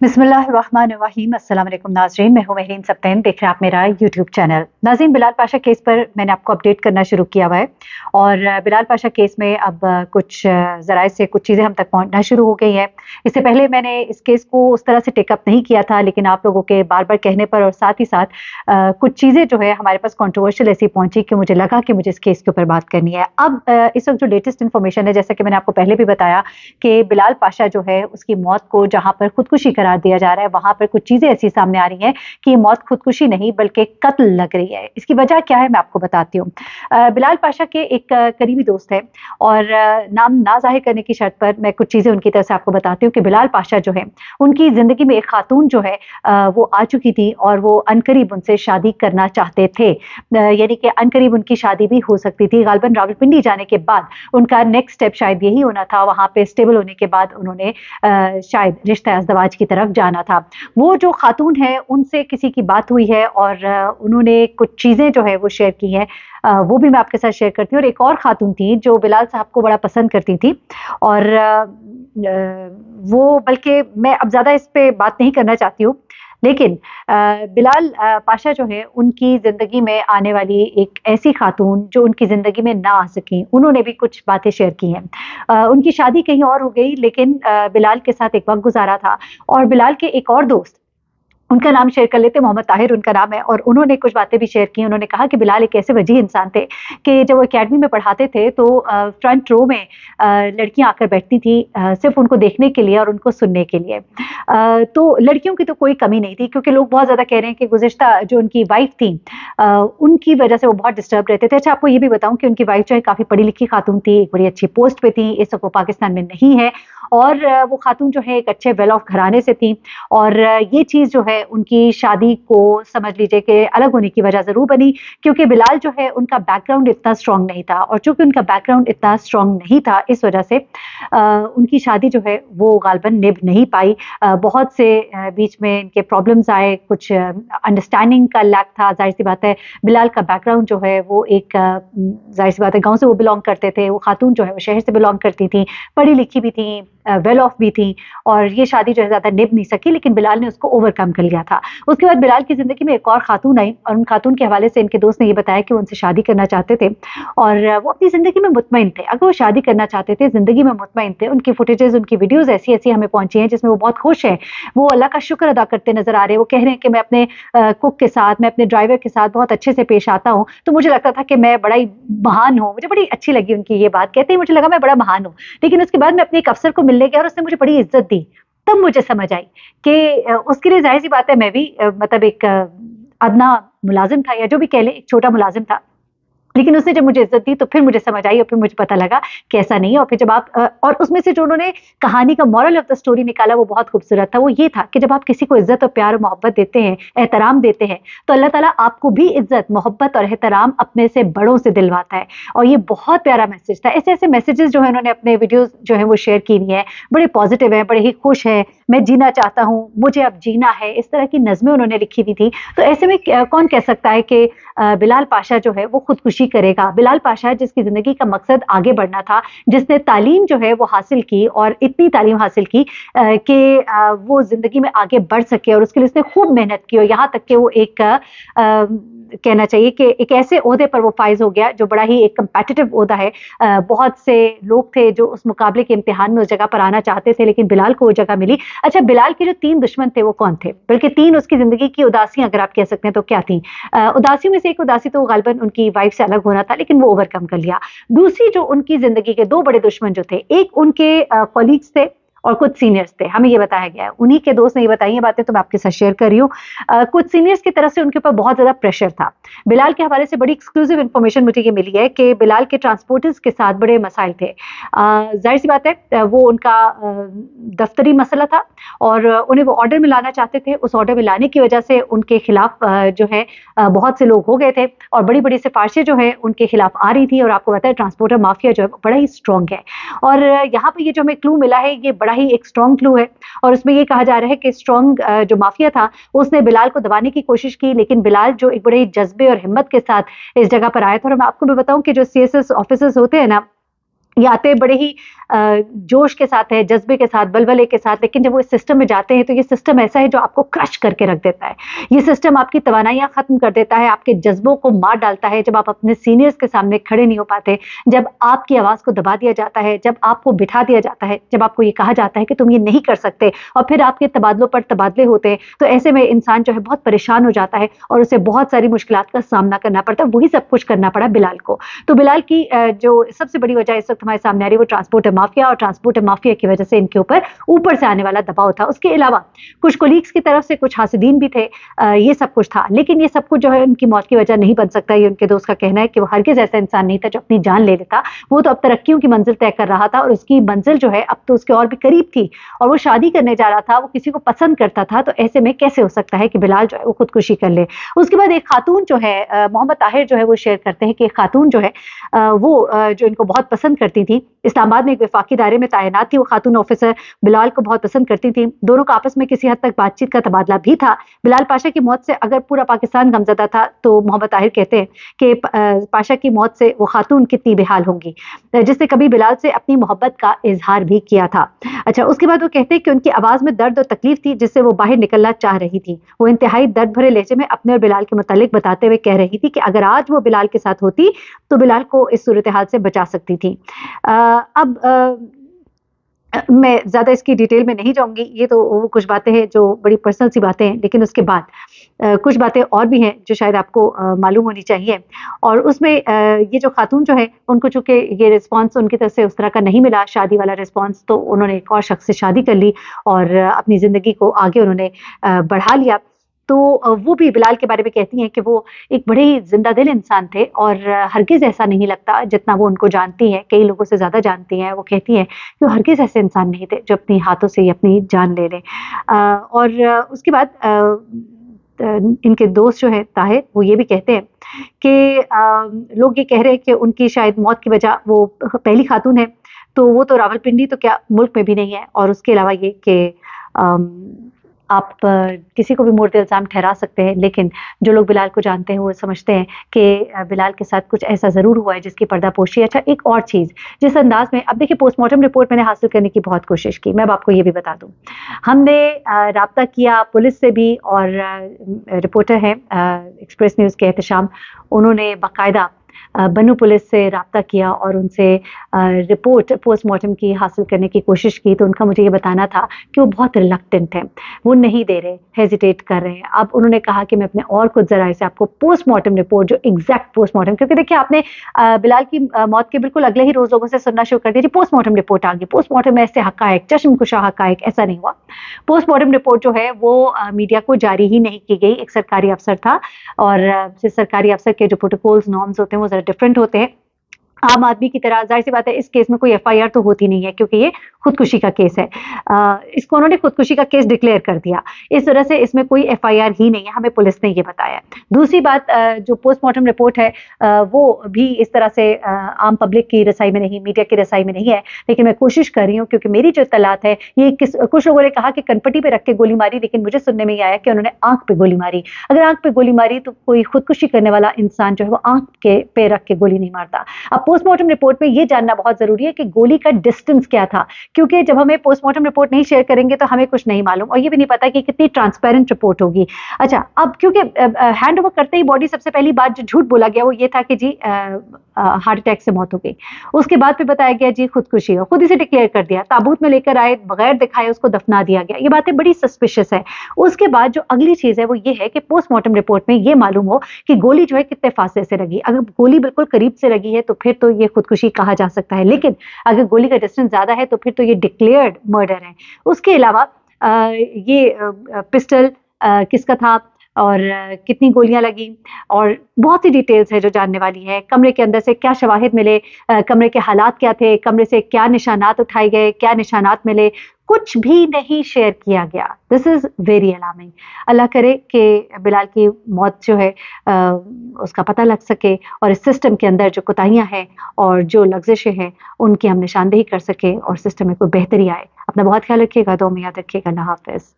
बिस्मिल्लाहिर्रहमानिर्रहीम। अस्सलाम वालेकुम नाज़रीन, मैं हूं महरीन सब्तैन, देख रहे हैं आप मेरा यूट्यूब चैनल। नाज़रीन, बिलाल पाशा केस पर मैंने आपको अपडेट करना शुरू किया हुआ है और बिलाल पाशा केस में अब कुछ ज़राए से कुछ चीज़ें हम तक पहुंचना शुरू हो गई हैं। इससे पहले मैंने इस केस को उस तरह से टेकअप नहीं किया था, लेकिन आप लोगों के बार बार कहने पर और साथ ही साथ कुछ चीज़ें जो है हमारे पास कॉन्ट्रोवर्शियल ऐसी पहुंची कि मुझे लगा कि मुझे इस केस के ऊपर बात करनी है। अब इस वक्त जो लेटेस्ट इन्फॉर्मेशन है, जैसा कि मैंने आपको पहले भी बताया कि बिलाल पाशा जो है उसकी मौत को जहां पर खुदकुशी करार दिया जा रहा है, वहां पर कुछ चीजें ऐसी सामने आ रही हैं कि ये मौत खुदकुशी नहीं बल्कि कत्ल लग रही है। इसकी वजह क्या है मैं आपको बताती हूँ। बिलाल पाशा के एक करीबी दोस्त है और नाम ना जाहिर करने की शर्त पर मैं कुछ चीजें उनकी तरफ से आपको बताती हूँ कि बिलाल पाशा जो है उनकी जिंदगी में एक खातून जो है वो आ चुकी थी और वो अनकरीब उनसे शादी करना चाहते थे, यानी कि अनकरीब उनकी शादी भी हो सकती थी। गालबन रावलपिंडी जाने के बाद उनका नेक्स्ट स्टेप शायद यही होना था। वहां पे स्टेबल होने के बाद उन्होंने शायद रिश्ता अज़दवाज की तरफ जाना था। वो जो खातून है उनसे किसी की बात हुई है और उन्होंने कुछ चीज़ें जो है वो शेयर की हैं, वो भी मैं आपके साथ शेयर करती हूँ। और एक और खातून थी जो बिलाल साहब को बड़ा पसंद करती थी और वो, बल्कि मैं अब ज़्यादा इस पे बात नहीं करना चाहती हूँ, लेकिन बिलाल पाशा जो है उनकी ज़िंदगी में आने वाली एक ऐसी खातून जो उनकी ज़िंदगी में ना आ सकी, उन्होंने भी कुछ बातें शेयर की हैं। उनकी शादी कहीं और हो गई, लेकिन बिलाल के साथ एक वक्त गुजारा था और बिलाल के एक और दोस्त, उनका नाम शेयर कर लेते हैं, मोहम्मद ताहिर उनका नाम है, और उन्होंने कुछ बातें भी शेयर की। उन्होंने कहा कि बिलाल एक ऐसे वजीह इंसान थे कि जब वो एकेडमी में पढ़ाते थे तो फ्रंट रो में लड़कियां आकर बैठती थी सिर्फ उनको देखने के लिए और उनको सुनने के लिए। तो लड़कियों की तो कोई कमी नहीं थी, क्योंकि लोग बहुत ज़्यादा कह रहे हैं कि गुज़िश्ता जो उनकी वाइफ थी उनकी वजह से वो बहुत डिस्टर्ब रहते थे। अच्छा, आपको ये भी बताऊं कि उनकी वाइफ जो है काफ़ी पढ़ी लिखी खातून थी, एक बड़ी अच्छी पोस्ट पे थी, इस वक्त वो पाकिस्तान में नहीं है, और वो खातून जो है एक अच्छे वेल ऑफ घराने से थी। और ये चीज़ जो है उनकी शादी को समझ लीजिए कि अलग होने की वजह ज़रूर बनी, क्योंकि बिलाल जो है उनका बैकग्राउंड इतना स्ट्रॉन्ग नहीं था, और चूंकि उनका बैकग्राउंड इतना स्ट्रॉन्ग नहीं था इस वजह से उनकी शादी जो है वो गालबन निभ नहीं पाई। बहुत से बीच में इनके प्रॉब्लम्स आए, कुछ अंडरस्टैंडिंग का लैक था। जाहिर सी बात है बिलाल का बैकग्राउंड जो है वो एक जाहिर सी बात है गाँव से वो बिलोंग करते थे, वो खातून जो है वो शहर से बिलोंग करती थी, पढ़ी लिखी भी थी, वेल ऑफ भी थी, और ये शादी जो है ज़्यादा निभ नहीं सकी, लेकिन बिलाल ने उसको ओवरकम कर लिया था। उसके बाद बिलाल की ज़िंदगी में एक और खातून आई और उन खातून के हवाले से इनके दोस्त ने ये बताया कि वो उनसे शादी करना चाहते थे और वो अपनी ज़िंदगी में मुतमईन थे। अगर वो शादी करना चाहते थे, ज़िंदगी में मुतमईन थे, उनकी फुटेजेस, उनकी वीडियोज़ ऐसी ऐसी हमें पहुंची हैं जिसमें वो बहुत खुश हैं, वो अल्लाह का शुक्र अदा करते नजर आ रहे हैं। वो कह रहे हैं कि मैं अपने कुक के साथ, मैं अपने ड्राइवर के साथ बहुत अच्छे से पेश आता हूँ, तो मुझे लगता था कि मैं बड़ा ही महान हूँ। मुझे बड़ी अच्छी लगी उनकी ये बात, कहते ही मुझे लगा मैं बड़ा महान हूँ। लेकिन उसके बाद मैं अपने एक अफसर को मिलने गया और उसने मुझे बड़ी इज्जत दी, तब मुझे समझ आई कि उसके लिए जाहिर सी बात है मैं भी मतलब एक अदना मुलाजिम था, या जो भी कह ले, एक छोटा मुलाजिम था, लेकिन उसने जब मुझे इज्जत दी तो फिर मुझे समझ आई और फिर मुझे पता लगा कि ऐसा नहीं है। और फिर जब आप और उसमें से जो उन्होंने कहानी का मॉरल ऑफ द स्टोरी निकाला वो बहुत खूबसूरत था। वो ये था कि जब आप किसी को इज्जत और प्यार और मोहब्बत देते हैं, एहतराम देते हैं, तो अल्लाह ताला आपको भी इज्जत, मोहब्बत और एहतराम अपने से बड़ों से दिलवाता है। और ये बहुत प्यारा मैसेज था। ऐसे ऐसे मैसेजेस जो है उन्होंने अपने वीडियोज जो है वो शेयर की हुई है, बड़े पॉजिटिव है, बड़े ही खुश है, मैं जीना चाहता हूँ, मुझे अब जीना है, इस तरह की नज़में उन्होंने लिखी हुई थी। तो ऐसे में कौन कह सकता है कि बिलाल पाशा जो है वो खुदकुशी करेगा। बिलाल पाशा जिसकी ज़िंदगी का मकसद आगे बढ़ना था, जिसने तालीम जो है वो हासिल की और इतनी तालीम हासिल की कि वो ज़िंदगी में आगे बढ़ सके, और उसके लिए उसने खूब मेहनत की, और यहाँ तक कि वो एक कहना चाहिए कि एक ऐसे ओहदे पर वो फाइज हो गया जो बड़ा ही एक कंपेटिटिव ओहदा है। बहुत से लोग थे जो उस मुकाबले के इम्तिहान में उस जगह पर आना चाहते थे, लेकिन बिलाल को वो जगह मिली। अच्छा, बिलाल के जो 3 दुश्मन थे वो कौन थे, बल्कि 3 उसकी ज़िंदगी की उदासियां अगर आप कह सकते हैं तो क्या थी। उदासियों में से एक उदासी तो गालिबन उनकी वाइफ से अलग होना था, लेकिन वो ओवरकम कर लिया। दूसरी जो उनकी ज़िंदगी के 2 बड़े दुश्मन जो थे, एक उनके कॉलीग्स थे और कुछ सीनियर्स थे, हमें ये बताया गया है, उन्हीं के दोस्त ने ये बताई ये बातें तो मैं आपके साथ शेयर कर रही हूँ। कुछ सीनियर्स की तरफ से उनके ऊपर बहुत ज़्यादा प्रेशर था। बिलाल के हवाले से बड़ी एक्सक्लूसिव इन्फॉर्मेशन मुझे ये मिली है कि बिलाल के ट्रांसपोर्टर्स के साथ बड़े मसाइल थे। जाहिर सी बात है वो उनका दफ्तरी मसला था और उन्हें वो ऑर्डर में लाना चाहते थे। उस ऑर्डर में लाने की वजह से उनके खिलाफ जो है बहुत से लोग हो गए थे और बड़ी बड़ी सिफारिशें जो है उनके खिलाफ आ रही थी। और आपको पता है ट्रांसपोर्टर माफिया जो है बड़ा ही स्ट्रॉन्ग है, और यहाँ पर ये जो हमें क्लू मिला है ये बड़ा ही एक स्ट्रॉन्ग क्लू है। और उसमें ये कहा जा रहा है कि स्ट्रॉन्ग जो माफिया था उसने बिलाल को दबाने की कोशिश की, लेकिन बिलाल जो एक बड़े ही जज्बे और हिम्मत के साथ इस जगह पर आया था। और मैं आपको भी बताऊं कि जो CSS ऑफिसर्स होते हैं ना, ये आते बड़े ही जोश के साथ है, जज्बे के साथ, बलबले के साथ, लेकिन जब वो इस सिस्टम में जाते हैं तो ये सिस्टम ऐसा है जो आपको क्रश करके रख देता है। ये सिस्टम आपकी तवानाइयाँ खत्म कर देता है, आपके जज्बों को मार डालता है। जब आप अपने सीनियर्स के सामने खड़े नहीं हो पाते, जब आपकी आवाज़ को दबा दिया जाता है, जब आपको बिठा दिया जाता है, जब आपको ये कहा जाता है कि तुम ये नहीं कर सकते, और फिर आपके तबादलों पर तबादले होते हैं, तो ऐसे में इंसान जो है बहुत परेशान हो जाता है और उसे बहुत सारी मुश्किलात का सामना करना पड़ता है। वही सब कुछ करना पड़ा बिलाल को। तो बिलाल की जो सबसे बड़ी वजह इस वक्त हमारे सामने आ रही है वो ट्रांसपोर्टर माफिया, और ट्रांसपोर्टर माफिया की वजह से इनके ऊपर से आने वाला दबाव था। उसके अलावा कुछ कोलीग्स की तरफ से कुछ हासिदीन भी थे, ये सब कुछ था। लेकिन ये सब कुछ जो है उनकी मौत की वजह नहीं बन सकता। ये उनके दोस्त का कहना है कि वो हरगिज ऐसा इंसान नहीं था जो अपनी जान ले लेता। वो तो अब तरक्कियों की मंजिल तय कर रहा था, और उसकी मंजिल जो है अब तो उसके और भी करीब थी, और वो शादी करने जा रहा था, वो किसी को पसंद करता था। तो ऐसे में कैसे हो सकता है कि बिलाल जो है वो खुदकुशी कर ले। उसके बाद एक खातून जो है, मोहम्मद ताहिर जो है वो शेयर करते हैं कि एक खातून जो है वो जो इनको बहुत पसंद करती थी, इस्लामाबाद में एक वफाकी दायरे में तैनात थी वो खातून ऑफिसर, बिलाल को बहुत पसंद करती थी। दोनों का आपस में किसी हद तक बातचीत का तबादला भी था। बिलाल पाशा की मौत से अगर पूरा पाकिस्तान गमजदा था, तो मोहम्मद ताहिर कहते हैं कि पाशा की मौत से वो खातून कितनी बेहाल होंगी, जिसने कभी बिलाल से अपनी मोहब्बत का इजहार भी किया था। अच्छा, उसके बाद वो कहते हैं कि उनकी आवाज़ में दर्द और तकलीफ थी जिससे वो बाहर निकलना चाह रही थी। वो इंतहाई दर्द भरे लहजे में अपने और बिलाल के मुतालिक बताते हुए कह रही थी कि अगर आज वो बिलाल के साथ होती तो बिलाल को इस सूरत हाल से बचा सकती थी। मैं ज़्यादा इसकी डिटेल में नहीं जाऊँगी, ये तो वो कुछ बातें हैं जो बड़ी पर्सनल सी बातें हैं, लेकिन उसके बाद कुछ बातें और भी हैं जो शायद आपको मालूम होनी चाहिए। और उसमें ये जो खातून जो है उनको चूँकि ये रिस्पॉन्स उनकी तरफ से उस तरह का नहीं मिला, शादी वाला रिस्पॉन्स, तो उन्होंने एक और शख्स से शादी कर ली और अपनी ज़िंदगी को आगे उन्होंने बढ़ा लिया। तो वो भी बिलाल के बारे में कहती हैं कि वो एक बड़े ही जिंदा दिल इंसान थे, और हरगिज़ ऐसा नहीं लगता जितना वो उनको जानती हैं, कई लोगों से ज़्यादा जानती हैं। वो कहती हैं कि वो हरगिज़ ऐसे इंसान नहीं थे जो अपनी हाथों से ही अपनी जान ले लें। और उसके बाद इनके दोस्त जो है ताहिर, वो ये भी कहते हैं कि लोग ये कह रहे हैं कि उनकी शायद मौत की वजह वो पहली खातून है, तो वो तो रावलपिंडी तो क्या मुल्क में भी नहीं है। और उसके अलावा ये कि आप किसी को भी मोर्द इल्ज़ाम ठहरा सकते हैं, लेकिन जो लोग बिलाल को जानते हैं वो समझते हैं कि बिलाल के साथ कुछ ऐसा ज़रूर हुआ है जिसकी पर्दापोशी है। अच्छा, एक और चीज़ जिस अंदाज़ में, अब देखिए पोस्टमार्टम रिपोर्ट मैंने हासिल करने की बहुत कोशिश की, मैं अब आपको ये भी बता दूँ, हमने राब्ता किया पुलिस से भी, और रिपोर्टर हैं एक्सप्रेस न्यूज़ के एहतशाम, उन्होंने बाकायदा बन्नू पुलिस से राब्ता किया और उनसे रिपोर्ट पोस्टमार्टम की हासिल करने की कोशिश की। तो उनका मुझे ये बताना था कि वो बहुत रिलक्टेंट हैं, वो नहीं दे रहे, हेजिटेट कर रहे हैं। अब उन्होंने कहा कि मैं अपने और कुछ ज़राए से आपको पोस्टमार्टम रिपोर्ट, जो एग्जैक्ट पोस्टमार्टम, क्योंकि देखिए आपने बिलाल की मौत के बिल्कुल अगले ही रोज़ लोगों से सुनना शुरू कर दिया, पोस्टमार्टम रिपोर्ट आ गई, पोस्टमार्टम में ऐसे हक़ाइक़, चश्मकुशा हक़ाइक़, ऐसा नहीं हुआ। पोस्टमार्टम रिपोर्ट जो है वो मीडिया को जारी ही नहीं की गई। एक सरकारी अफसर था, और सरकारी अफसर के जो प्रोटोकॉल्स नॉर्म्स होते हैं वो ज़रा डिफरेंट होते हैं। आम आदमी की तरह जाहिर सी बात है इस केस में कोई एफआईआर तो होती नहीं है, क्योंकि ये खुदकुशी का केस है। इसको उन्होंने खुदकुशी का केस डिक्लेयर कर दिया, इस वजह से इसमें कोई एफआईआर ही नहीं है, हमें पुलिस ने ये बताया। दूसरी बात, जो पोस्टमार्टम रिपोर्ट है वो भी इस तरह से आम पब्लिक की रसाई में नहीं, मीडिया की रसाई में नहीं है, लेकिन मैं कोशिश कर रही हूँ, क्योंकि मेरी जो इत्तलात है ये कुछ लोगों ने कहा कि कनपट्टी पे रख के गोली मारी, लेकिन मुझे सुनने में ये आया कि उन्होंने आंख पे गोली मारी। अगर आंख पे गोली मारी तो कोई खुदकुशी करने वाला इंसान जो है वो आंख के पे रख के गोली नहीं मारता। अब पोस्टमार्टम रिपोर्ट में ये जानना बहुत जरूरी है कि गोली का डिस्टेंस क्या था, क्योंकि जब हमें पोस्टमार्टम रिपोर्ट नहीं शेयर करेंगे तो हमें कुछ नहीं मालूम, और ये भी नहीं पता कि कितनी ट्रांसपेरेंट रिपोर्ट होगी। अच्छा, अब क्योंकि हैंड ओवर करते ही बॉडी, सबसे पहली बात जो झूठ बोला गया वो ये था कि जी हार्ट अटैक से मौत हो गई। उसके बाद फिर बताया गया जी खुदकुशी हो, खुद ही से डिक्लेयर कर दिया, ताबूत में लेकर आए, बगैर दिखाए उसको दफना दिया गया। ये बातें बड़ी सस्पिशियस है। उसके बाद जो अगली चीज है वो ये है कि पोस्टमार्टम रिपोर्ट में ये मालूम हो कि गोली जो है कितने फासले से लगी। अगर गोली बिल्कुल करीब से लगी है तो फिर तो ये खुदकुशी कहा जा सकता है, लेकिन अगर गोली का डिस्टेंस ज्यादा है तो फिर तो ये डिक्लेयर्ड मर्डर है। उसके अलावा ये पिस्टल किसका था और कितनी गोलियां लगी, और बहुत सी डिटेल्स है जो जानने वाली है। कमरे के अंदर से क्या शवाहिद मिले, कमरे के हालात क्या थे, कमरे से क्या निशानात उठाए गए, क्या निशानात मिले, कुछ भी नहीं शेयर किया गया। This is very alarming. Allah करे कि बिलाल की मौत जो है उसका पता लग सके, और इस सिस्टम के अंदर जो कोताहियां हैं और जो लग्जिशें हैं उनकी हम निशानदेही कर सके, और सिस्टम में कोई बेहतरी आए। अपना बहुत ख्याल रखिएगा, दुआ में याद रखिएगा। अल्लाह हाफिज।